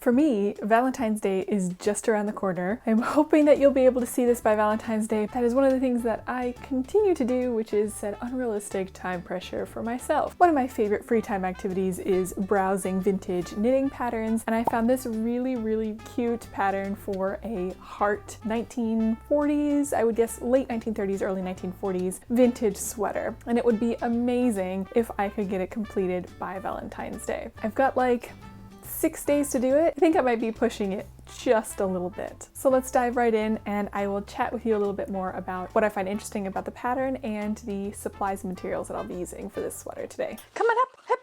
For me, Valentine's Day is just around the corner. I'm hoping that you'll be able to see this by Valentine's Day. That is one of the things that I continue to do, which is set unrealistic time pressure for myself. One of my favorite free time activities is browsing vintage knitting patterns, and I found this really cute pattern for a heart 1940s, I would guess late 1930s, early 1940s vintage sweater. And it would be amazing if I could get it completed by Valentine's Day. I've got like 6 days to do it. I think I might be pushing it just a little bit. So let's dive right in and I will chat with you a little bit more about what I find interesting about the pattern and the supplies and materials that I'll be using for this sweater today. Come on up, hip.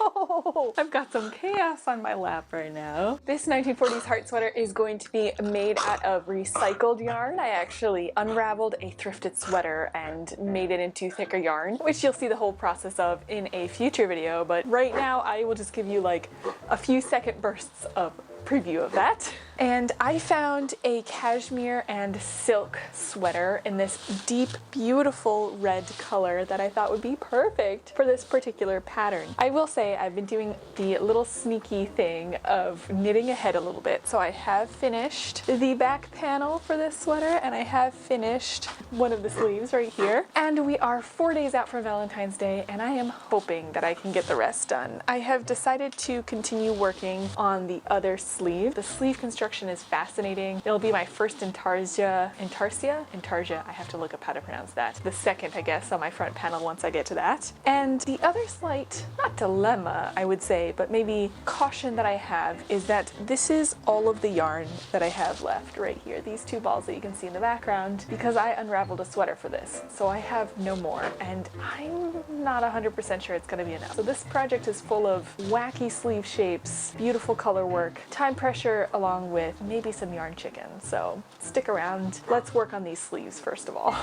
Oh, I've got some chaos on my lap right now. This 1940s heart sweater is going to be made out of recycled yarn. I actually unraveled a thrifted sweater and made it into thicker yarn, which you'll see the whole process of in a future video, but right now I will just give you like a few second bursts of preview of that. And I found a cashmere and silk sweater in this deep, beautiful red color that I thought would be perfect for this particular pattern. I will say I've been doing the little sneaky thing of knitting ahead a little bit. So I have finished the back panel for this sweater and I have finished one of the sleeves right here. And we are 4 days out from Valentine's Day and I am hoping that I can get the rest done. I have decided to continue working on the other sleeve. The sleeve construction is fascinating. It'll be my first intarsia, I have to look up how to pronounce that. The second, I guess, on my front panel once I get to that. And the other slight, not dilemma, I would say, but maybe caution that I have is that this is all of the yarn that I have left right here. These two balls that you can see in the background, because I unraveled a sweater for this. So I have no more, and I'm not 100% sure it's gonna be enough. So this project is full of wacky sleeve shapes, beautiful color work, time pressure, along with maybe some yarn chicken. So stick around. Let's work on these sleeves first of all.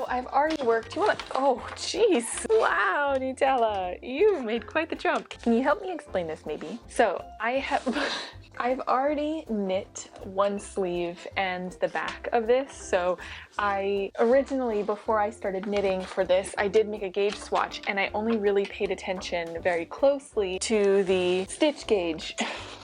I've already worked. Oh, jeez. Wow, Nutella, you've made quite the jump. Can you help me explain this maybe? So I've already knit one sleeve and the back of this. So I originally, before I started knitting for this, I did make a gauge swatch and I only really paid attention very closely to the stitch gauge.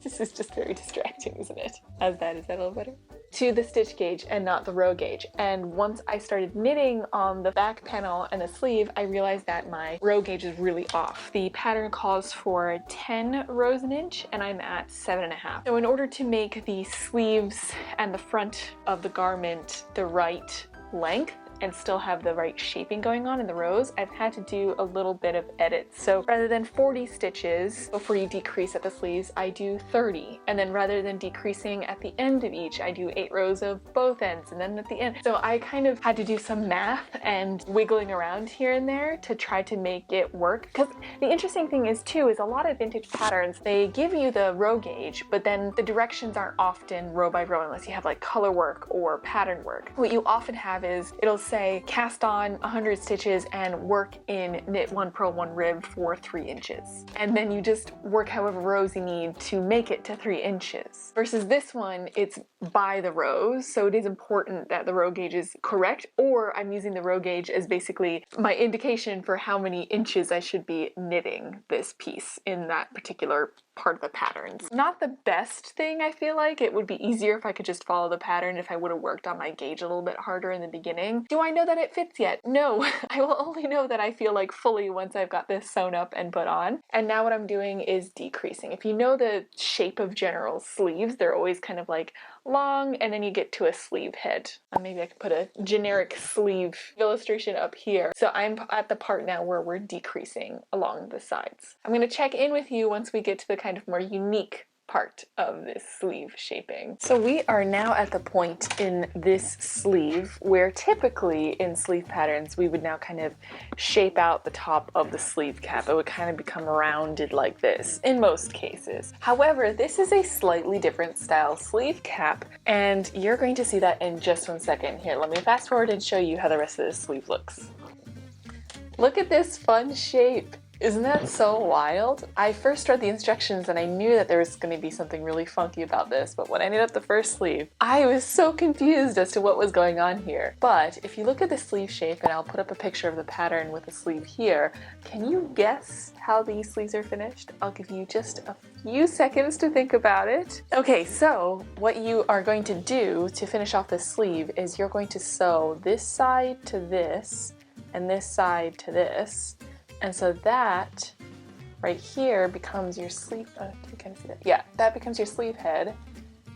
This is just very distracting, isn't it? Is that a little better? To the stitch gauge and not the row gauge. And once I started knitting on the back panel and the sleeve, I realized that my row gauge is really off. The pattern calls for 10 rows an inch and I'm at 7.5. So in order to make the sleeves and the front of the garment the right length and still have the right shaping going on in the rows, I've had to do a little bit of edits. So rather than 40 stitches before you decrease at the sleeves, I do 30. And then rather than decreasing at the end of each, I do 8 rows of both ends and then at the end. So I kind of had to do some math and wiggling around here and there to try to make it work. Because the interesting thing is too, is a lot of vintage patterns, they give you the row gauge, but then the directions aren't often row by row unless you have like color work or pattern work. What you often have is, it'll say cast on 100 stitches and work in knit 1 purl 1 rib for 3 inches. And then you just work however rows you need to make it to 3 inches. Versus this one, it's by the rows, so it is important that the row gauge is correct, or I'm using the row gauge as basically my indication for how many inches I should be knitting this piece in that particular part of the patterns. Not the best thing, I feel like. It would be easier if I could just follow the pattern if I would have worked on my gauge a little bit harder in the beginning. Do I know that it fits yet? No. I will only know that I feel like fully once I've got this sewn up and put on. And now what I'm doing is decreasing. If you know the shape of general sleeves, they're always kind of like long and then you get to a sleeve head. Maybe I could put a generic sleeve illustration up here. So I'm at the part now where we're decreasing along the sides. I'm going to check in with you once we get to the kind of more unique part of this sleeve shaping. So we are now at the point in this sleeve where typically in sleeve patterns we would now kind of shape out the top of the sleeve cap. It would kind of become rounded like this in most cases. However, this is a slightly different style sleeve cap, and you're going to see that in just 1 second. Here, let me fast forward and show you how the rest of this sleeve looks. Look at this fun shape. Isn't that so wild? I first read the instructions and I knew that there was going to be something really funky about this, but when I knit up the first sleeve, I was so confused as to what was going on here. But if you look at the sleeve shape, and I'll put up a picture of the pattern with the sleeve here, can you guess how these sleeves are finished? I'll give you just a few seconds to think about it. Okay, so what you are going to do to finish off this sleeve is you're going to sew this side to this and this side to this. And so that right here becomes your sleeve, do you kind of see that? Yeah, that becomes your sleeve head.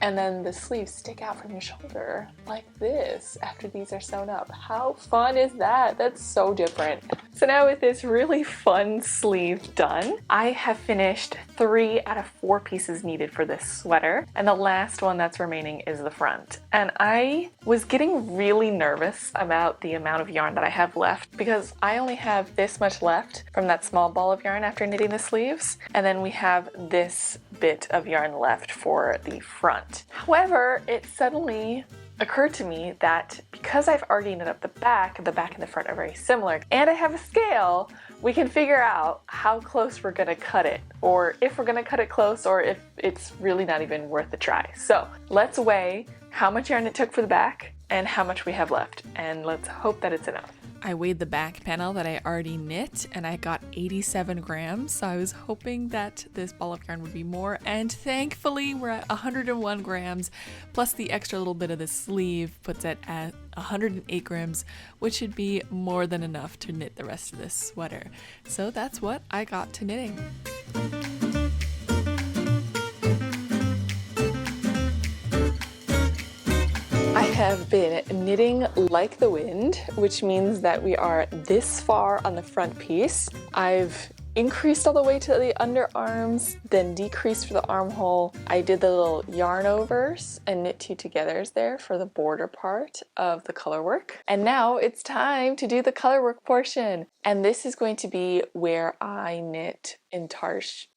And then the sleeves stick out from your shoulder like this after these are sewn up. How fun is that? That's so different. So now with this really fun sleeve done, I have finished 3 out of 4 pieces needed for this sweater. And the last one that's remaining is the front. And I was getting really nervous about the amount of yarn that I have left because I only have this much left from that small ball of yarn after knitting the sleeves. And then we have this bit of yarn left for the front. However, it suddenly occurred to me that because I've already knit up the back and the front are very similar, and I have a scale, we can figure out how close we're gonna cut it, or if we're gonna cut it close, or if it's really not even worth a try. So let's weigh how much yarn it took for the back and how much we have left, and let's hope that it's enough. I weighed the back panel that I already knit and I got 87 grams. So I was hoping that this ball of yarn would be more, and thankfully we're at 101 grams plus the extra little bit of the sleeve puts it at 108 grams, which should be more than enough to knit the rest of this sweater. So that's what I got to knitting. I have been knitting like the wind, which means that we are this far on the front piece. I've increased all the way to the underarms, then decreased for the armhole. I did the little yarn overs and knit 2 togethers there for the border part of the color work. And now it's time to do the color work portion. And this is going to be where I knit intarsia.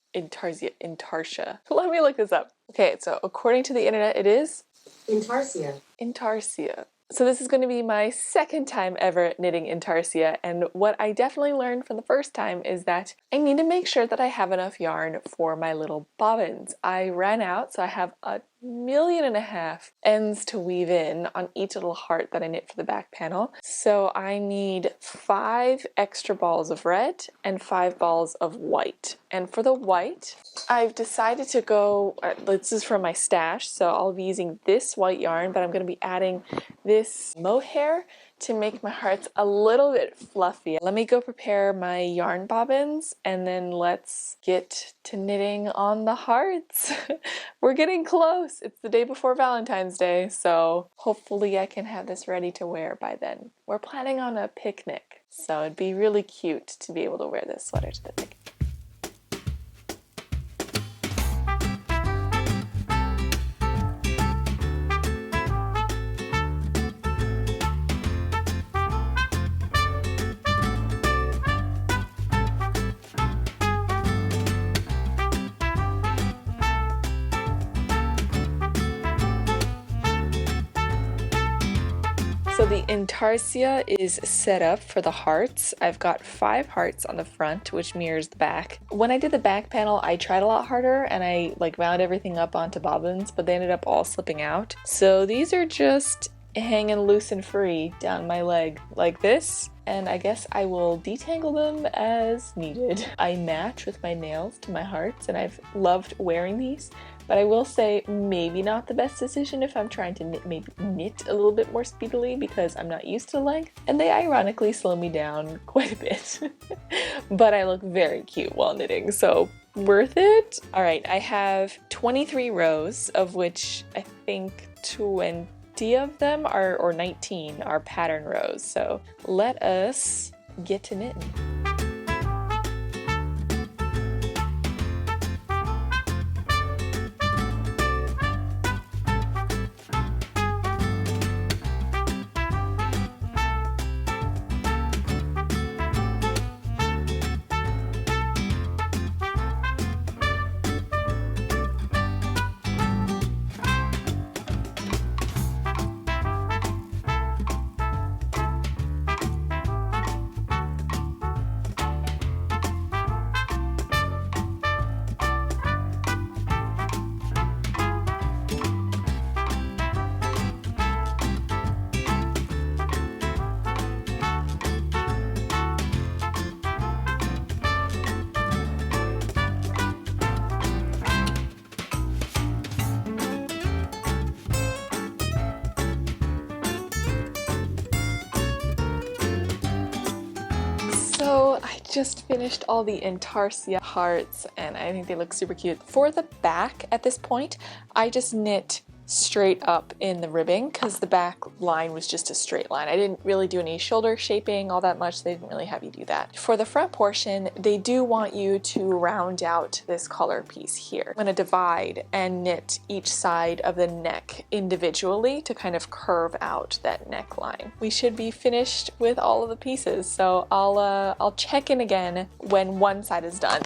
Let me look this up. Okay, so according to the internet, it is Intarsia. Intarsia. So this is going to be my second time ever knitting intarsia, and what I definitely learned from the first time is that I need to make sure that I have enough yarn for my little bobbins. I ran out, so I have 1.5 million ends to weave in on each little heart that I knit for the back panel. So I need 5 extra balls of red and 5 balls of white. And for the white, I've decided to go, this is from my stash, so I'll be using this white yarn, but I'm going to be adding this mohair to make my hearts a little bit fluffy. Let me go prepare my yarn bobbins and then let's get to knitting on the hearts. We're getting close. It's the day before Valentine's Day, so hopefully I can have this ready to wear by then. We're planning on a picnic, so it'd be really cute to be able to wear this sweater to the picnic. So the intarsia is set up for the hearts. I've got 5 hearts on the front, which mirrors the back. When I did the back panel, I tried a lot harder and I wound everything up onto bobbins, but they ended up all slipping out. So these are just hanging loose and free down my leg like this, and I guess I will detangle them as needed. I match with my nails to my hearts, and I've loved wearing these. But I will say maybe not the best decision if I'm trying to knit a little bit more speedily because I'm not used to length, and they ironically slow me down quite a bit. But I look very cute while knitting, so worth it. All right, I have 23 rows, of which I think 20 of them are, or 19 are pattern rows. So let us get to knitting. just finished all the intarsia hearts and I think they look super cute. For the back at this point, I just knit straight up in the ribbing because the back line was just a straight line. I didn't really do any shoulder shaping all that much. They didn't really have you do that. For the front portion, they do want you to round out this collar piece here. I'm going to divide and knit each side of the neck individually to kind of curve out that neckline. We should be finished with all of the pieces, so I'll check in again when one side is done.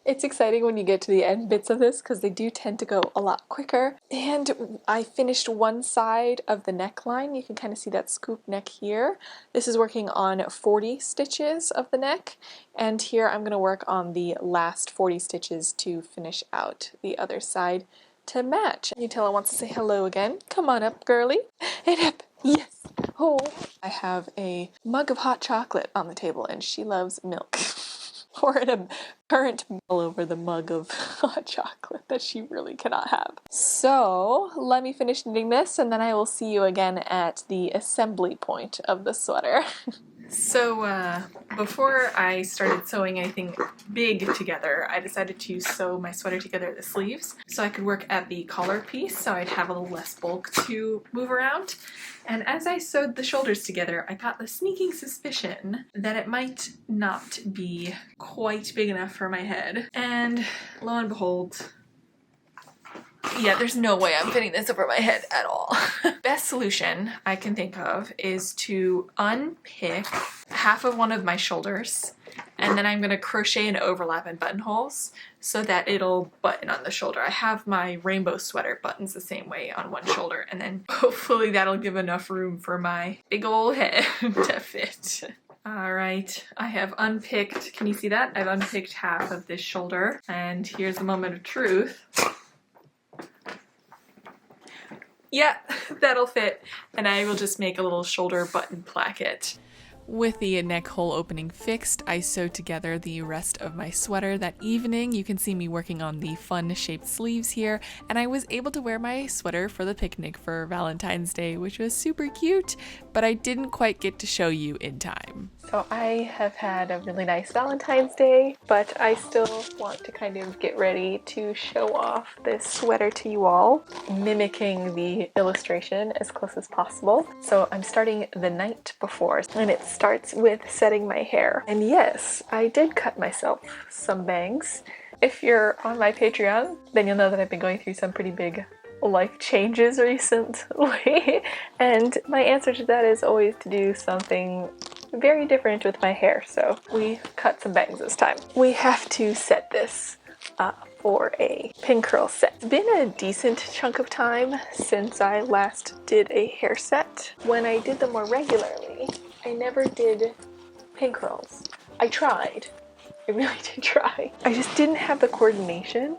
It's exciting when you get to the end bits of this because they do tend to go a lot quicker. And I finished one side of the neckline. You can kind of see that scoop neck here. This is working on 40 stitches of the neck. And here I'm going to work on the last 40 stitches to finish out the other side to match. Nutella wants to say hello again. Come on up, girly. And up. Yes. Oh. I have a mug of hot chocolate on the table and she loves milk. Or in a current all over the mug of hot chocolate that she really cannot have. So let me finish knitting this and then I will see you again at the assembly point of the sweater. So before I started sewing anything big together, I decided to sew my sweater together at the sleeves so I could work at the collar piece so I'd have a little less bulk to move around. And as I sewed the shoulders together, I got the sneaking suspicion that it might not be quite big enough for my head. And lo and behold, yeah, there's no way I'm fitting this over my head at all. Best solution I can think of is to unpick half of one of my shoulders and then I'm going to crochet and overlap in buttonholes so that it'll button on the shoulder. I have my rainbow sweater buttons the same way on one shoulder and then hopefully that'll give enough room for my big old head to fit. Alright, I have unpicked, can you see that? I've unpicked half of this shoulder and here's the moment of truth. Yeah, that'll fit, and I will just make a little shoulder button placket. With the neck hole opening fixed, I sewed together the rest of my sweater that evening. You can see me working on the fun shaped sleeves here, and I was able to wear my sweater for the picnic for Valentine's Day, which was super cute, but I didn't quite get to show you in time. So I have had a really nice Valentine's Day, but I still want to kind of get ready to show off this sweater to you all, mimicking the illustration as close as possible. So I'm starting the night before, and it starts with setting my hair. And yes, I did cut myself some bangs. If you're on my Patreon, then you'll know that I've been going through some pretty big life changes recently. And my answer to that is always to do something very different with my hair. So we cut some bangs this time. We have to set this for a pin curl set. It's been a decent chunk of time since I last did a hair set. When I did them more regularly, I never did pin curls. I tried. I really did try. I just didn't have the coordination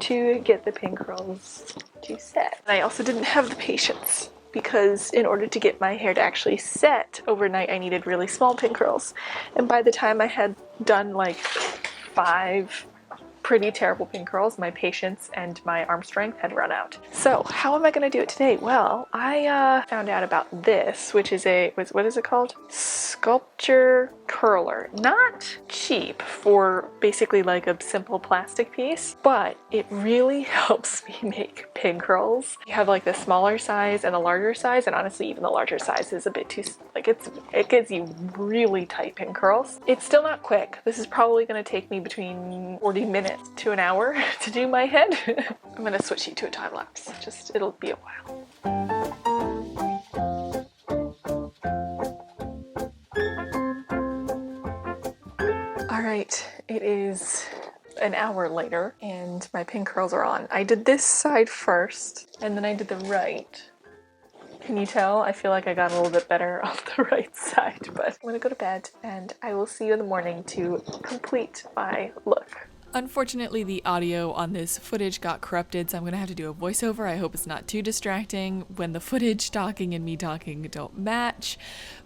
to get the pin curls to set. And I also didn't have the patience because in order to get my hair to actually set overnight, I needed really small pin curls. And by the time I had done like 5 pretty terrible pin curls, my patience and my arm strength had run out. So how am I going to do it today? Well, I found out about this, which is what is it called? Sculpture curler. Not cheap for basically like a simple plastic piece, but it really helps me make pin curls. You have like the smaller size and a larger size, and honestly even the larger size is a bit too, like it gives you really tight pin curls. It's still not quick. This is probably going to take me between 40 minutes to an hour to do my head. I'm going to switch you to a time lapse. It'll be a while. Alright, it is an hour later and my pin curls are on. I did this side first and then I did the right. Can you tell? I feel like I got a little bit better off the right side, but I'm gonna go to bed and I will see you in the morning to complete my look. Unfortunately, the audio on this footage got corrupted, so I'm gonna have to do a voiceover. I hope it's not too distracting when the footage talking and me talking don't match.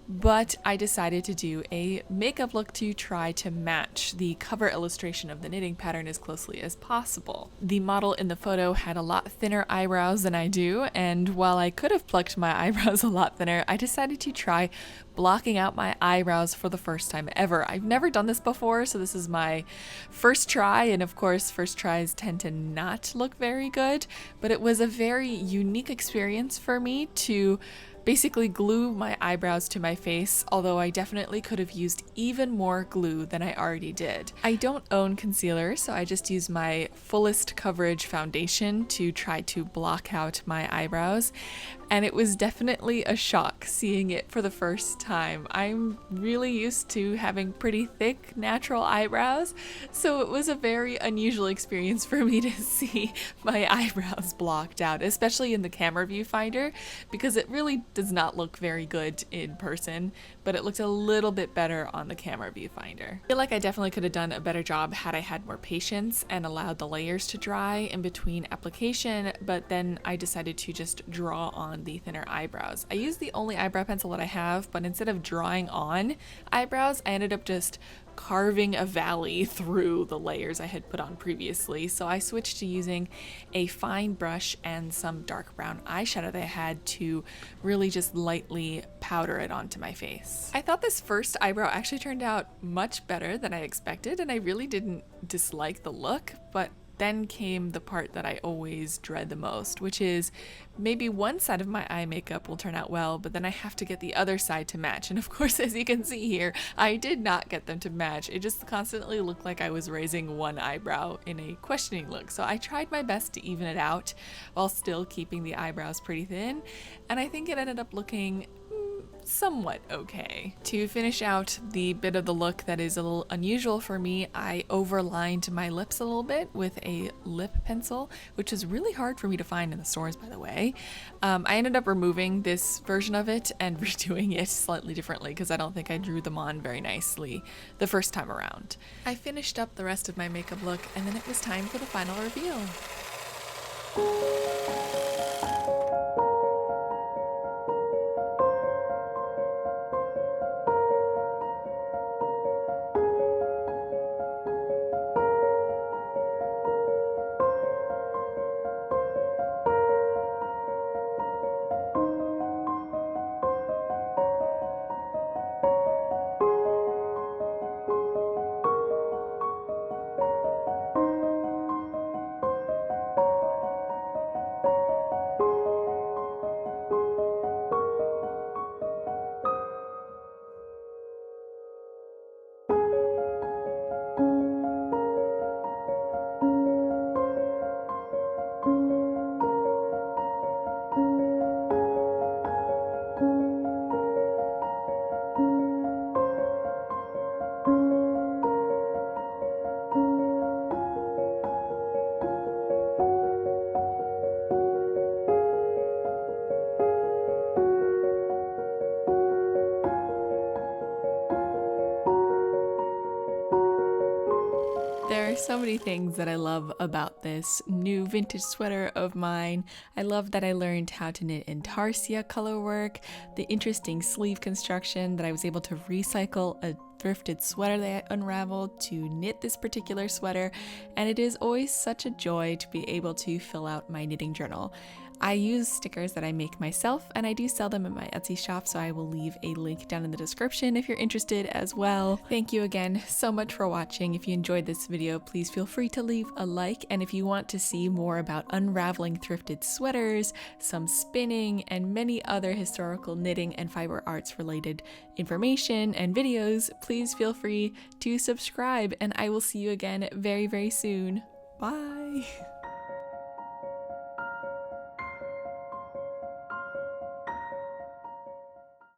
but I decided to do a makeup look to try to match the cover illustration of the knitting pattern as closely as possible. The model in the photo had a lot thinner eyebrows than I do, and while I could have plucked my eyebrows a lot thinner, I decided to try blocking out my eyebrows for the first time ever. I've never done this before, so this is my first try, and of course first tries tend to not look very good, but it was a very unique experience for me to basically glue my eyebrows to my face, although I definitely could have used even more glue than I already did. I don't own concealer, so I just use my fullest coverage foundation to try to block out my eyebrows, and it was definitely a shock seeing it for the first time. I'm really used to having pretty thick natural eyebrows, so it was a very unusual experience for me to see my eyebrows blocked out, especially in the camera viewfinder, because it really does not look very good in person, but it looked a little bit better on the camera viewfinder. I feel like I definitely could have done a better job had I had more patience and allowed the layers to dry in between application, but then I decided to just draw on the thinner eyebrows. I used the only eyebrow pencil that I have, but instead of drawing on eyebrows, I ended up just carving a valley through the layers I had put on previously. So I switched to using a fine brush and some dark brown eyeshadow that I had to really just lightly powder it onto my face. I thought this first eyebrow actually turned out much better than I expected, and I really didn't dislike the look, but then came the part that I always dread the most, which is maybe one side of my eye makeup will turn out well, but then I have to get the other side to match. And of course, as you can see here, I did not get them to match. It just constantly looked like I was raising one eyebrow in a questioning look. So I tried my best to even it out while still keeping the eyebrows pretty thin. And I think it ended up looking somewhat okay. To finish out the bit of the look that is a little unusual for me, I overlined my lips a little bit with a lip pencil, which is really hard for me to find in the stores, by the way. I ended up removing this version of it and redoing it slightly differently because I don't think I drew them on very nicely the first time around. I finished up the rest of my makeup look, and then it was time for the final reveal. There are so many things that I love about this new vintage sweater of mine. I love that I learned how to knit intarsia colorwork, the interesting sleeve construction, that I was able to recycle a thrifted sweater that I unraveled to knit this particular sweater, and it is always such a joy to be able to fill out my knitting journal. I use stickers that I make myself, and I do sell them in my Etsy shop, so I will leave a link down in the description if you're interested as well. Thank you again so much for watching. If you enjoyed this video, please feel free to leave a like, and if you want to see more about unraveling thrifted sweaters, some spinning, and many other historical knitting and fiber arts related information and videos, please feel free to subscribe, and I will see you again very, very soon. Bye!